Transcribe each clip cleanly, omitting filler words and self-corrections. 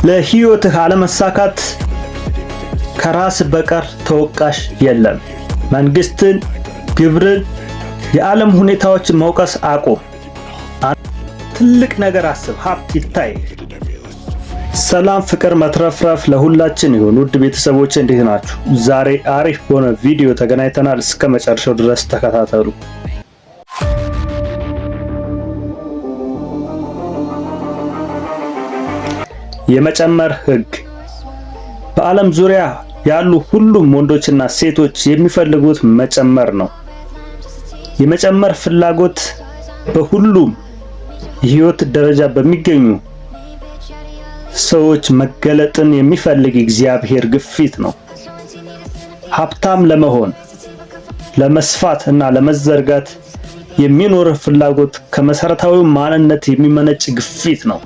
ለህይወትህ አለመሳካት ከራስ በቀር ተወቃሽ የለም። መንግስትን፣ ግብርን፣ የዓለም ሁኔታዎችን መውቀስ አቁም። ትልቅ ነገር አስብ፣ ሀብት ይታይ። ሰላም፣ ፍቅር፣ መትረፍረፍ ለሁላችን ይሁን። ውድ ቤተሰቦቼ እንዴት ናችሁ? ዛሬ አሪፍ በሆነ ቪዲዮ ተገናኝተናል። እስከ መጨረሻው ድረስ ተከታተሉ። የመጨመር ህግ በዓለም ዙሪያ ያሉ ሁሉም ወንዶችና ሴቶች የሚፈልጉት መጨመር ነው። የመጨመር ፍላጎት በሁሉም የህይወት ደረጃ በሚገኙ ሰዎች መገለጥን የሚፈልግ እግዚአብሔር ግፊት ነው። ሀብታም ለመሆን፣ ለመስፋት እና ለመዘርጋት የሚኖር ፍላጎት ከመሰረታዊ ማንነት የሚመነጭ ግፊት ነው።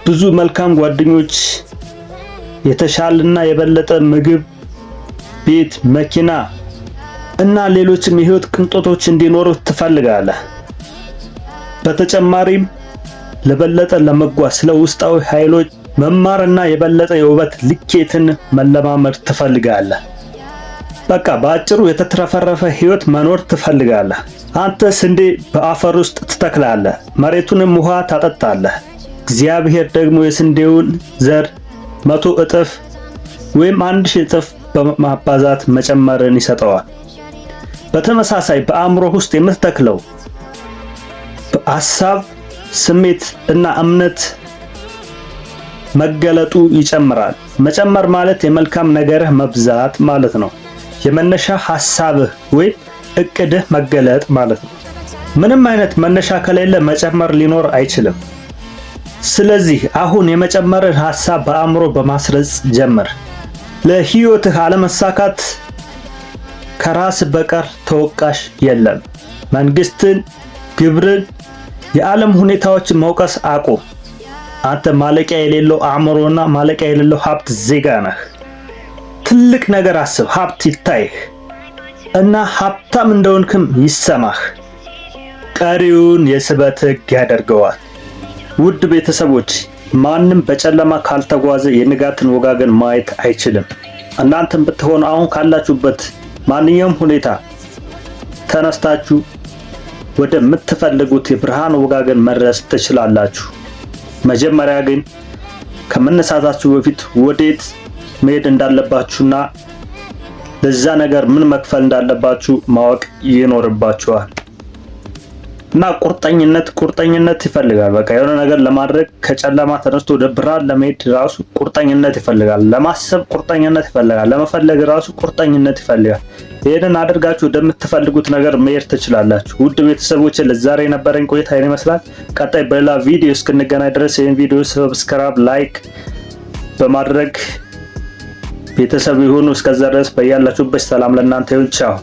ብዙ መልካም ጓደኞች፣ የተሻለና የበለጠ ምግብ፣ ቤት፣ መኪና እና ሌሎችም የህይወት ቅንጦቶች እንዲኖሩ ትፈልጋለህ። በተጨማሪም ለበለጠ ለመጓዝ ስለ ውስጣዊ ኃይሎች መማርና የበለጠ የውበት ልኬትን መለማመድ ትፈልጋለህ። በቃ በአጭሩ የተትረፈረፈ ህይወት መኖር ትፈልጋለህ። አንተ ስንዴ በአፈር ውስጥ ትተክላለህ፣ መሬቱንም ውሃ ታጠጣለህ። እግዚአብሔር ደግሞ የስንዴውን ዘር 100 እጥፍ ወይም 1000 እጥፍ በማባዛት መጨመርን ይሰጠዋል። በተመሳሳይ በአእምሮ ውስጥ የምትተክለው በሐሳብ፣ ስሜት እና እምነት መገለጡ ይጨምራል። መጨመር ማለት የመልካም ነገርህ መብዛት ማለት ነው። የመነሻ ሐሳብህ ወይም እቅድህ መገለጥ ማለት ነው። ምንም አይነት መነሻ ከሌለ መጨመር ሊኖር አይችልም። ስለዚህ አሁን የመጨመርን ሐሳብ በአእምሮ በማስረጽ ጀምር። ለህይወትህ አለመሳካት ከራስ በቀር ተወቃሽ የለም። መንግስትን፣ ግብርን፣ የዓለም ሁኔታዎችን መውቀስ አቁም። አንተ ማለቂያ የሌለው አእምሮና ማለቂያ የሌለው ሀብት ዜጋ ነህ። ትልቅ ነገር አስብ፣ ሀብት ይታይህ እና ሀብታም እንደሆንክም ይሰማህ። ቀሪውን የስበት ህግ ያደርገዋል። ውድ ቤተሰቦች፣ ማንም በጨለማ ካልተጓዘ የንጋትን ወጋገን ማየት አይችልም። እናንተም ብትሆኑ አሁን ካላችሁበት ማንኛውም ሁኔታ ተነስታችሁ ወደ ምትፈልጉት የብርሃን ወጋገን መድረስ ትችላላችሁ። መጀመሪያ ግን ከመነሳታችሁ በፊት ወዴት መሄድ እንዳለባችሁና ለዛ ነገር ምን መክፈል እንዳለባችሁ ማወቅ ይኖርባችኋል። እና ቁርጠኝነት ይፈልጋል። በቃ የሆነ ነገር ለማድረግ ከጨለማ ተነስቶ ወደ ብርሃን ለመሄድ ራሱ ቁርጠኝነት ይፈልጋል። ለማሰብ ቁርጠኝነት ይፈልጋል። ለመፈለግ ራሱ ቁርጠኝነት ይፈልጋል። ይሄንን አድርጋችሁ ወደምትፈልጉት ነገር መሄድ ትችላላችሁ። ውድ ቤተሰቦቼ፣ ለዛሬ የነበረኝ ቆይታ ይሄን ይመስላል። ቀጣይ በሌላ ቪዲዮ እስክንገናኝ ድረስ ይሄን ቪዲዮ ሰብስክራይብ፣ ላይክ በማድረግ ቤተሰብ ይሁኑ። እስከዛ ድረስ በያላችሁበት ሰላም ለእናንተ ይሁን። ቻው።